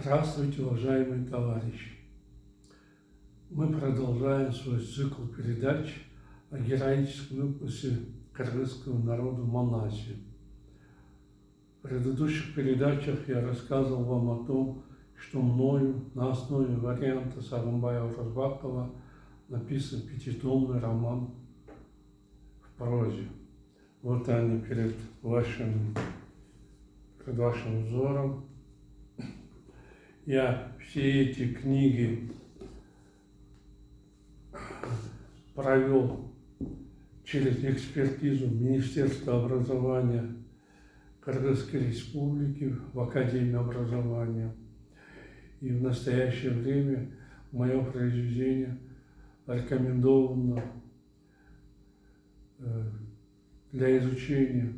Здравствуйте, уважаемые товарищи! Мы продолжаем свой цикл передач о героическом эпосе кыргызского народа Манаси. В предыдущих передачах я рассказывал вам о том, что мною на основе варианта Сагынбаева-Оразбакова написан пятитомный роман в прозе. Вот они перед вашим взором. Я все эти книги провел через экспертизу Министерства образования Кыргызской Республики в Академии образования. И в настоящее время мое произведение рекомендовано для изучения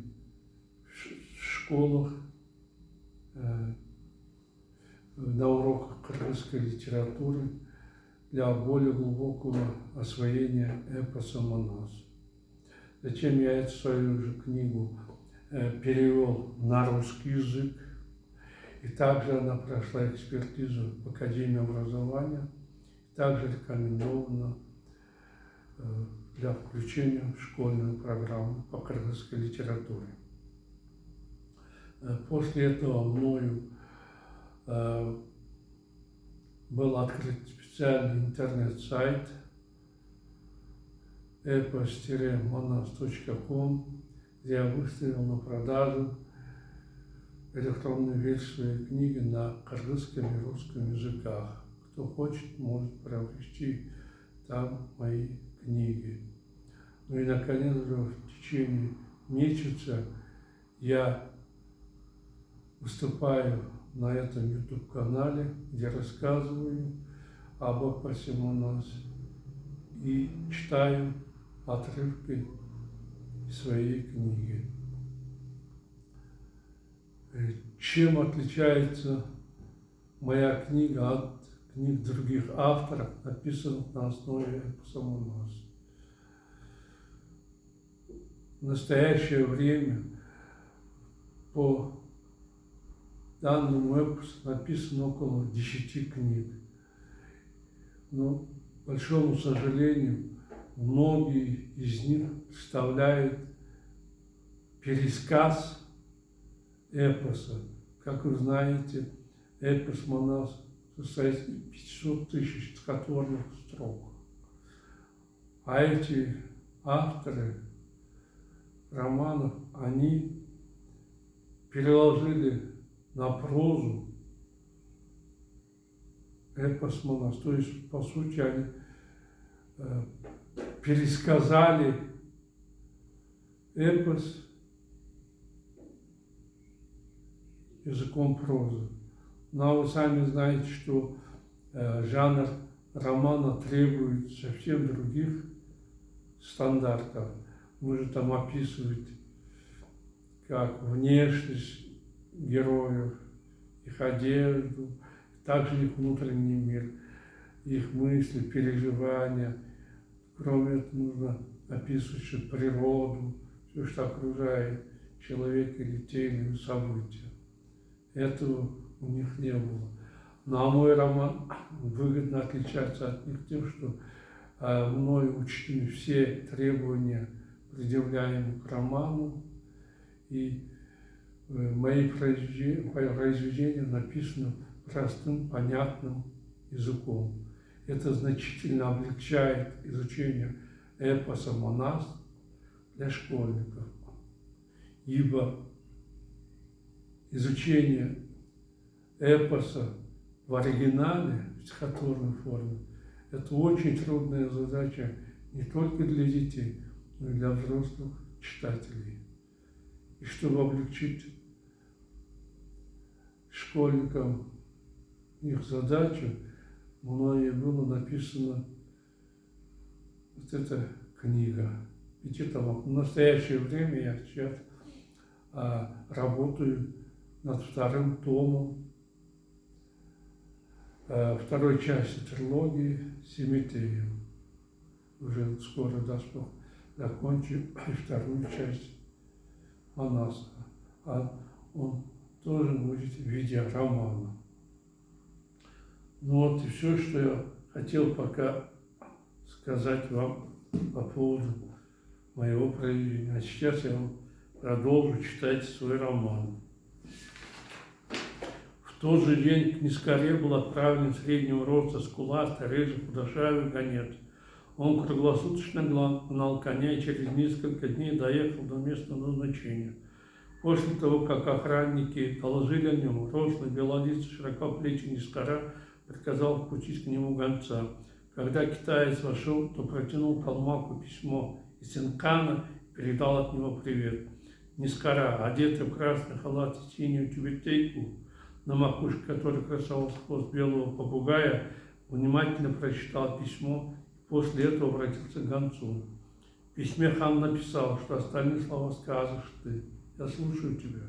в школах, на уроках кыргызской литературы для более глубокого освоения эпоса Манас. Затем я эту свою же книгу перевел на русский язык, и также она прошла экспертизу в Академии образования, также рекомендована для включения в школьную программу по кыргызской литературе. После этого мною был открыт специальный интернет-сайт epos-manas.com, где я выставил на продажу электронную версию своей книги на кыргызском и русском языках. Кто хочет, может приобрести там мои книги. Ну и, наконец, в течение месяца я выступаю на этом YouTube-канале, где рассказываю об эпосе Манас и читаю отрывки своей книги. Чем отличается моя книга от книг других авторов, написанных на основе эпоса Манас? В настоящее время по данному эпосу написано около 10 книг. Но, к большому сожалению, многие из них представляют пересказ эпоса. Как вы знаете, эпос Манас состоит из 500 тысяч стихотворных строк. А эти авторы романов, они переложили на прозу эпос Манас. То есть, по сути, они пересказали эпос языком прозы. Но вы сами знаете, что жанр романа требует совсем других стандартов. Нужно там описывать как внешность героев, их одежду, также их внутренний мир, их мысли, переживания. Кроме этого, нужно описывать еще природу, все, что окружает человека или те или иные события. Этого у них не было. Ну а мой роман выгодно отличается от них тем, что мною учтены все требования, предъявляемые к роману, и мои произведения написаны простым, понятным языком. Это значительно облегчает изучение эпоса Манас для школьников, ибо изучение эпоса в оригинале, в стихотворной форме, это очень трудная задача не только для детей, но и для взрослых читателей. И чтобы облегчить школьникам их задачу, мною было написана вот эта книга. В настоящее время я сейчас работаю над вторым томом второй части трилогии «Семитея». Уже скоро закончу вторую часть Манаса. А он тоже будет в виде романа. Ну вот и все, что я хотел пока сказать вам по поводу моего произведения. А сейчас я вам продолжу читать свой роман. В тот же день к Нискаре был отправлен среднего роста скуластый, рыжий, худощавый гонец. Он круглосуточно гнал коня и через несколько дней доехал до места назначения. После того, как охранники доложили о нем, рослый, белолицый, широкоплечий Нискара приказал впустить к нему гонца. Когда китаец вошел, то протянул Калмаку письмо из Синкана и передал от него привет. Нискара, одетый в красный халат и синюю тюбетейку, на макушке которой красовался хвост белого попугая, внимательно прочитал письмо и после этого обратился к гонцу. В письме хан написал, что остальные слова скажешь ты. Я слушаю тебя.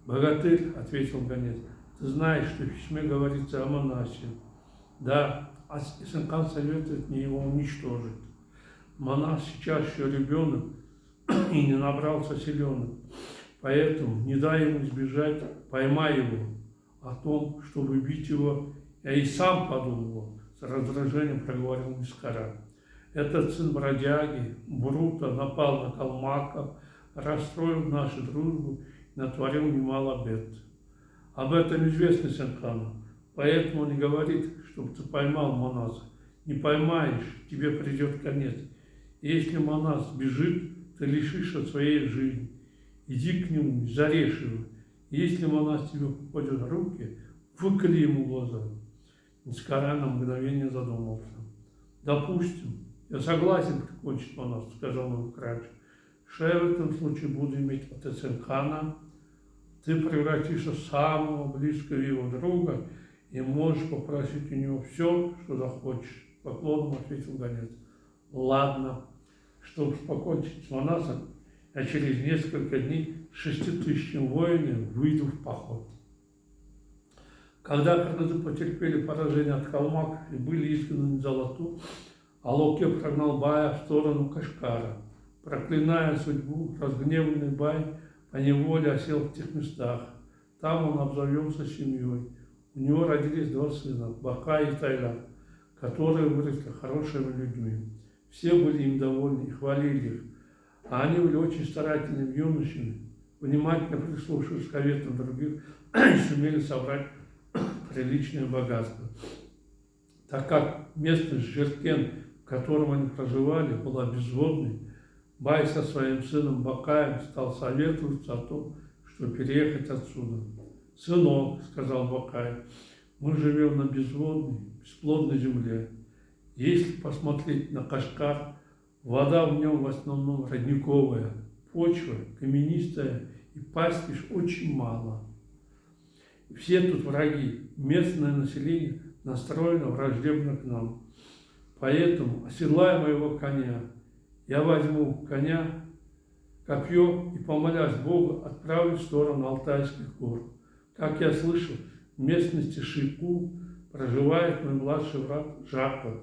Богатырь, ответил гонец, ты знаешь, что в письме говорится о монасе. Да, а Синкан советует мне его уничтожить. Монах сейчас еще ребенок и не набрался силенок. Поэтому не дай ему сбежать, поймай его. О том, чтобы убить его, я и сам подумал, с раздражением проговорил Нискара. Этот сын бродяги, Брута, напал на Калмака, расстроил нашу дружбу и натворил немало бед. Об этом известно Синкану, поэтому он и говорит, чтобы ты поймал Манаса. Не поймаешь, тебе придет конец. Если Манас бежит, ты лишишься своей жизни. Иди к нему, зарежь его. Если Манас тебе попадет в руки, выколи ему глаза. Нискара на мгновение задумался. Допустим, я согласен прикончить Манаса, сказал он кратче. Что я в этом случае буду иметь от Синкана? Ты превратишься в самого близкого его друга и можешь попросить у него все, что захочешь. Поклоном ответил гонец. Ладно, чтобы покончить с Манасом, я через несколько дней 6000 воинами выйду в поход. Когда кыргызы потерпели поражение от Калмака и были изгнаны в Золоту, Алоке прогнал Бая в сторону Кашкара. Проклиная судьбу, разгневанный Бай поневоле осел в тех местах. Там он обзавелся семьей. У него родились 2 сына, Бакай и Тайлян, которые выросли хорошими людьми. Все были им довольны и хвалили их. А они были очень старательными юношами, внимательно прислушиваясь к советам других и сумели собрать приличное богатство. Так как местность Жиркен, в котором они проживали, была безводной, Бай со своим сыном Бакаем стал советоваться о том, что переехать отсюда. «Сынок, — сказал Бакай, — мы живем на безводной, бесплодной земле. Если посмотреть на Кашкар, вода в нем в основном родниковая, почва каменистая и пастбищ очень мало. Все тут враги, местное население настроено враждебно к нам. Поэтому, оседлая моего коня, я возьму коня, копье и, помолясь Богу, отправлюсь в сторону Алтайских гор. Как я слышал, в местности Шику проживает мой младший брат Жаков.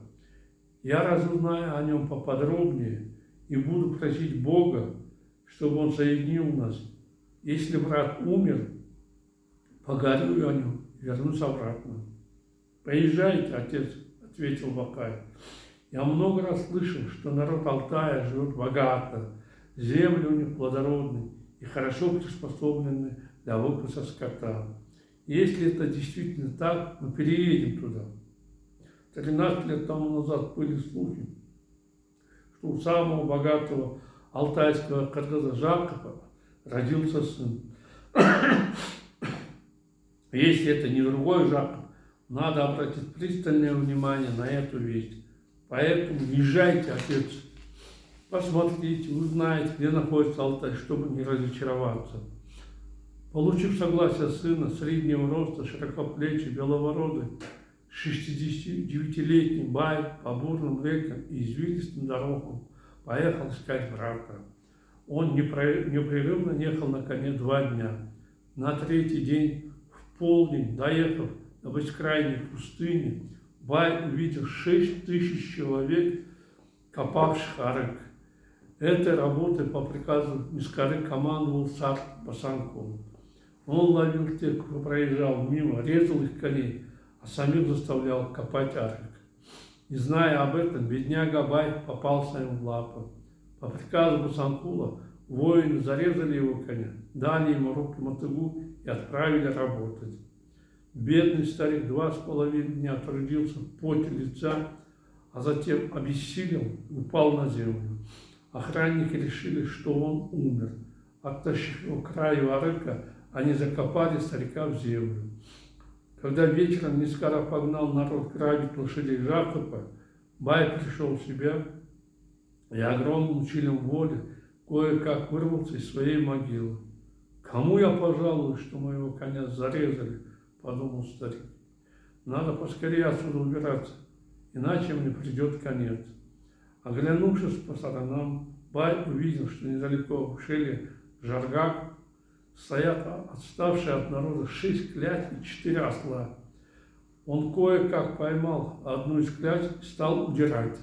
Я разузнаю о нем поподробнее и буду просить Бога, чтобы он соединил нас. Если брат умер, погорю о нем и вернусь обратно». «Поезжайте, отец», — ответил Бакай. «Я много раз слышал, что народ Алтая живет богато, земли у них плодородные и хорошо приспособлены для выпаса скота. Если это действительно так, мы переедем туда». 13 лет тому назад были слухи, что у самого богатого алтайского кыргыза Жакова родился сын. Если это не другой Жаков, надо обратить пристальное внимание на эту весть. Поэтому езжайте, отец, посмотрите, узнаете, где находится Алтай, чтобы не разочароваться. Получив согласие сына, среднего роста, широкоплечий, беловородый, 69-летний Бай по бурным рекам и извилистым дорогам поехал искать брата. Он непрерывно ехал на коне 2 дня. На 3-й день, в полдень, доехав до бескрайней пустыни, Бай увидел 6000 человек, копавших арык. Этой работой по приказу Нискары командовал Сар Басанков. Он ловил тех, кто проезжал мимо, резал их коней, а самих заставлял копать арык. Не зная об этом, бедняга Бай попался им в лапы. По приказу Басанкула воины зарезали его коня, дали ему руки мотыгу и отправили работать. Бедный старик 2,5 дня трудился в поте лица, а затем обессилел и упал на землю. Охранники решили, что он умер. Оттащив его к краю арыка, они закопали старика в землю. Когда вечером Нискара погнал народ грабить лошадей Жакопа, Бай пришел в себя и огромным усилием воли кое-как вырвался из своей могилы. «Кому я пожалую, что моего коня зарезали?» – подумал старик. «Надо поскорее отсюда убираться, иначе мне придет конец». Оглянувшись по сторонам, Бай увидел, что недалеко в ущелье Жаргак стоят отставшие от народа 6 клять и 4 осла. Он кое-как поймал одну из клять и стал удирать.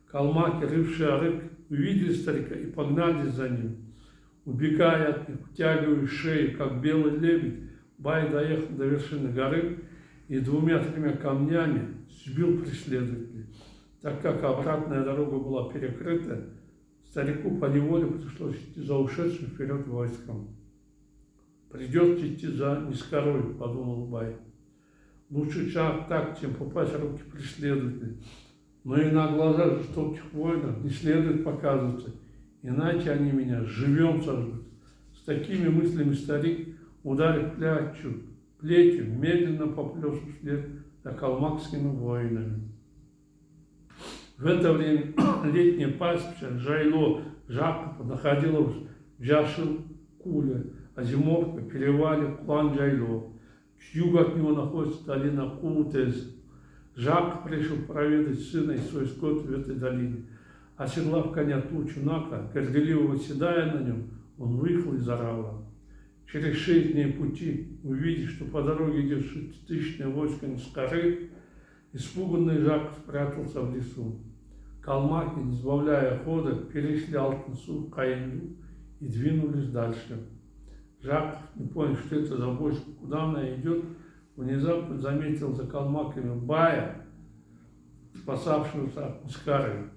Калмаки, рывшие арык, увидели старика и погнались за ним. Убегая от них, втягивая шею, как белый лебедь, Бай доехал до вершины горы и 2-3 камнями сбил преследователей. Так как обратная дорога была перекрыта, старику поневоле пришлось идти за ушедшим вперед войском. «Придется идти за Нискарой», – подумал Бай. «Лучше шаг так, чем попасть в руки преследователей. Но и на глазах жестоких воинов не следует показываться, иначе они меня живьем сожгут». С такими мыслями старик, ударив плетью, медленно поплелся вслед за калмакскими воинами. В это время летнее пастбище Жайло Жакопа находилось в Джашил-Куле, а зимовка в перевале Кулан-Джайло. К югу от него находится долина Кулутез. Жак решил проведать сына и свой скот в этой долине. Оседлав коня Тучунака, горделиво восседая на нем, он выехал из Орала. Через 6 дней пути, увидев, что по дороге идет 6-тысячное войско Нискары, испуганный Жак спрятался в лесу. Калмаки, не сбавляя хода, перешли Алтынсу, Каинду и двинулись дальше. Жак, не понял, что это за войско, куда она идет, внезапно заметил за калмаками Бая, спасавшегося от Нискары.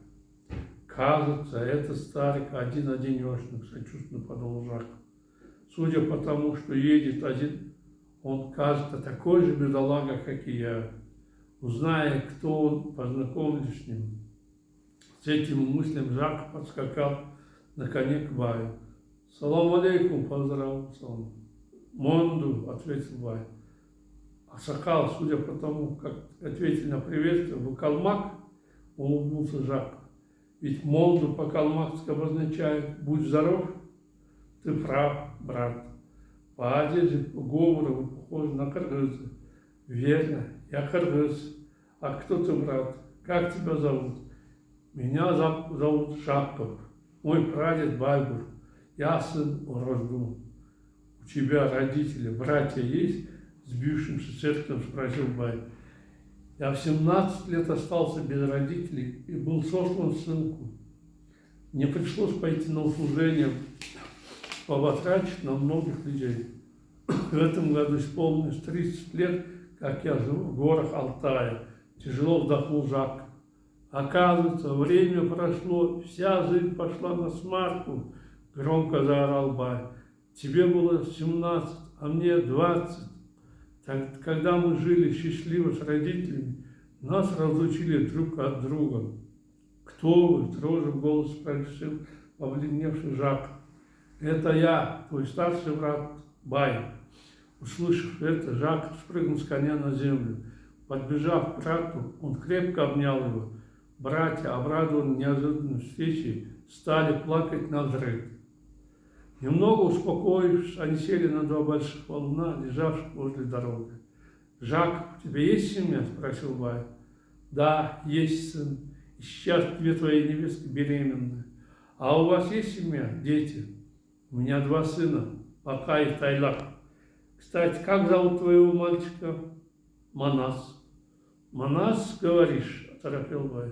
«Кажется, это старик один-одинешник», – сочувственно подумал Жак. «Судя по тому, что едет один, он, кажется, такой же бедолага, как и я. Узная, кто он, познакомлюсь с ним». С этим мыслям Жак подскакал на коне к Баю. «Салам алейкум», – поздоровался он. «Монду», – ответил Бай. Аксакал, судя по тому, как ответил на приветствие, «Вы калмак?» – улыбнулся Жак. «Ведь Монду по-калмакски обозначает «будь здоров». Ты прав, брат. По одежде, по говору вы похожи на кыргыза». «Верно, я кыргыз. А кто ты, брат? Как тебя зовут?» «Меня зовут Жаков. Мой прадед Байгур. Я сын Орозду». «У тебя родители, братья есть?» – сбившимся сердцем спросил Бай. «Я в 17 лет остался без родителей и был сослан в ссылку. Мне пришлось пойти на услужение, повотрачить на многих людей. В этом году исполнилось 30 лет, как я живу в горах Алтая». Тяжело вздохнул Жак. «Оказывается, время прошло, вся жизнь пошла на смарку», – громко заорал Бай. «Тебе было 17, а мне 20. Когда мы жили счастливо с родителями, нас разлучили друг от друга». «Кто вы?» – дрожью в голос спросил побледневший Жак. «Это я, твой старший брат Бай». Услышав это, Жак спрыгнул с коня на землю. Подбежав к брату, он крепко обнял его. Братья, обрадованные неожиданной встречей, стали плакать навзрыд. Немного успокоившись, они сели на 2 больших валуна, лежавших возле дороги. «Жак, у тебя есть семья?» – спросил Бай. «Да, есть сын. И сейчас 2 твои невестки беременны. А у вас есть семья, дети?» «У меня 2 сына, Бака и Тайлак. Кстати, как зовут твоего мальчика?» «Манас». «Манас, говоришь?» – оторопел Бай.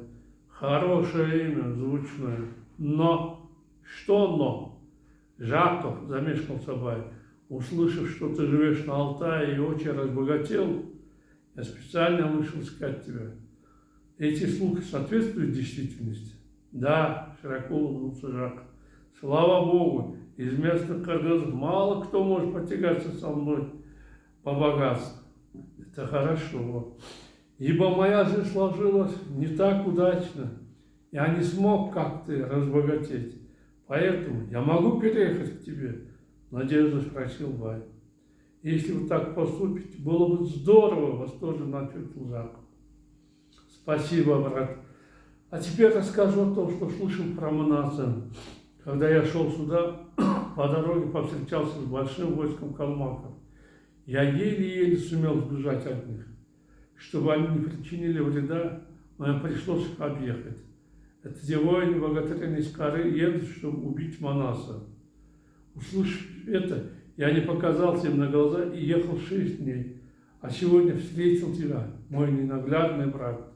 «Хорошее имя, звучное. Но...» «Что но?» «Жаков», – замешкался Бай, «услышав, что ты живешь на Алтае и очень разбогател, Я специально вышел искать тебя. Эти слухи соответствуют действительности? Да, широко улыбнулся Жак. Слава Богу, из местных кыргызов мало кто может потягаться со мной по богатству. Это хорошо, ибо моя жизнь сложилась не так удачно. Я не смог, как ты, разбогатеть. Поэтому я могу переехать к тебе? Надежда спросил Бай. Если вы так поступите, было бы здорово, восторженно ответил Жак. Спасибо, брат. А теперь расскажу о том, что слышал про Манаса. Когда я шел сюда, по дороге повстречался с большим войском калмаков. Я еле-еле сумел сбежать от них. Чтобы они не причинили вреда, мне пришлось их объехать. Эти воины богатыря из коры едут, чтобы убить Манаса. Услышав это, я не показался им на глаза и ехал 6 дней. А сегодня встретил тебя, мой ненаглядный брат.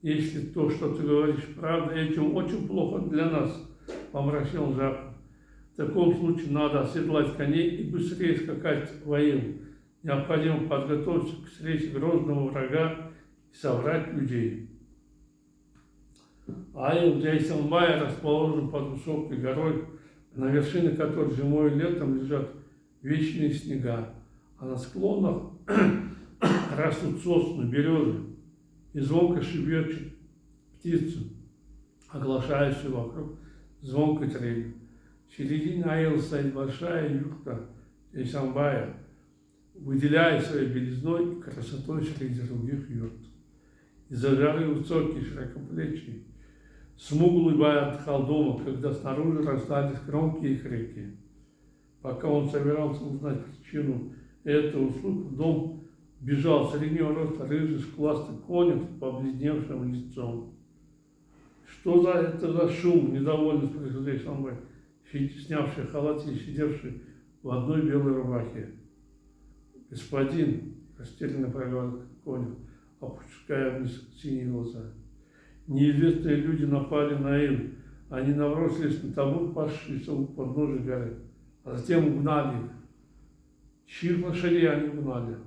Если то, что ты говоришь, правда, этим очень плохо для нас, помрачнел Жак. В таком случае надо оседлать коней и быстрее скакать в Аил. Необходимо подготовиться к встрече грозного врага и собрать людей. Аил для Исанбая расположен под высокой горой, на вершине которой зимой и летом лежат вечные снега, а на склонах растут сосны, березы, и звонко шебечут птицы, оглашающие вокруг звонкой трели. В середине Аила стоит большая юрта Исанбая, выделяя своей белизной и красотой среди других юрт. Из-за жары высокий, широкоплечий, смуглый Бай отдыхал дома, когда снаружи раздались громкие крики. Пока он собирался узнать причину этого звука, в дом бежал среднего роста рыжий скуластый конюх с побледневшим лицом. Что это за шум? Недовольно спросил Исанбай, снявший халат и сидевший в одной белой рубахе. Господин, растерянно проговорил конюх, опуская вниз синие глаза. Неизвестные люди напали на Аил. Они набросились на табун, пасшийся у подножия горы, а затем угнали их. Чьих лошадей они угнали?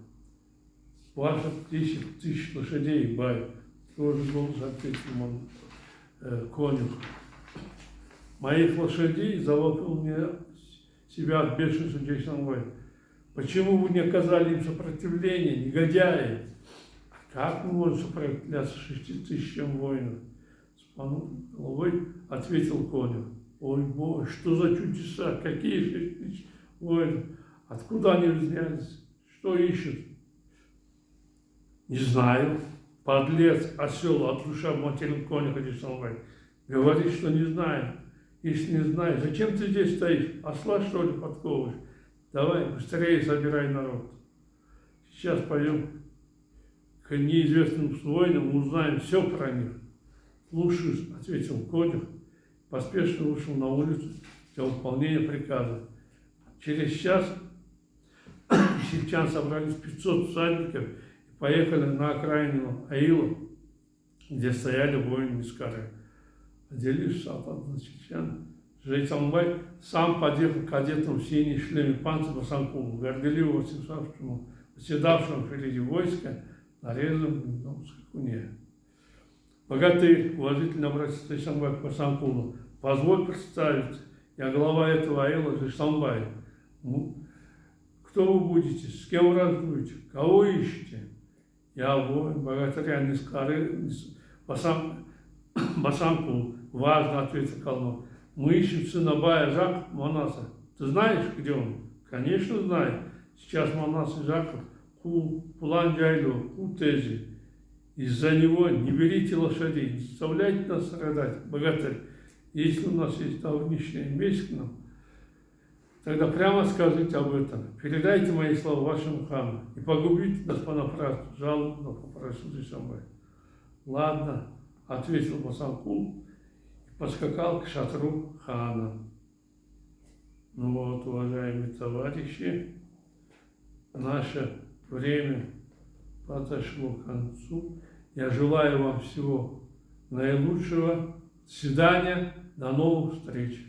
Ваших 10 тысяч лошадей, Бай, тоже голос ответил конюх. Моих лошадей, завопил мне себя от бешенства Исанбай. Почему вы не оказали им сопротивления, негодяи? Как мы можем сопротивляться 6 тысячам воинов? С головой ответил конюх. Ой, Боже, что за чудеса? Какие 6 тысяч воинов? Откуда они взялись? Что ищут? Не знаю. Подлец, осел, от душа материл конюха Исанбай. Говорит, что не знает. Если не знаешь, зачем ты здесь стоишь? Осла, что ли, подковываешь? Давай, быстрее собирай народ. Сейчас пойдем к неизвестным воинам, узнаем все про них. Слушаюсь, ответил конюх, поспешно вышел на улицу для выполнения приказа. Через час сельчан собрались 500 всадников и поехали на окраину Аила, где стояли воины из коры. Отделившись от односельчан, Исанбай сам подъехал к одетому в синий шлеме панцирь Басанкулу, горделиво восседавшему впереди войска на резвом гнедом скакуне. Богатырь уважительно обратился Исанбай к Басанкулу. Позволь представить, я глава этого Аила Исанбай. Кто вы будете, с кем враждуете, кого ищете? Я воин, богатыря из коры, Басанкулу, важно ответил калмак. Мы ищем сына Бая Жак Манаса. Ты знаешь, где он? Конечно, знаю. Сейчас Манас и Жаков Пуланджайлу, Кутези. Из-за него не берите лошадей, не заставляйте нас страдать, богатырь. Если у нас есть давнишняя месть к нам, тогда прямо скажите об этом. Передайте мои слова вашему хану и погубите нас понапрасну, жалобно попросил Исанбай. Ладно, ответил Басанкул и поскакал к шатру хана. Ну вот, уважаемые товарищи, наше время подошло к концу. Я желаю вам всего наилучшего. До свидания, до новых встреч.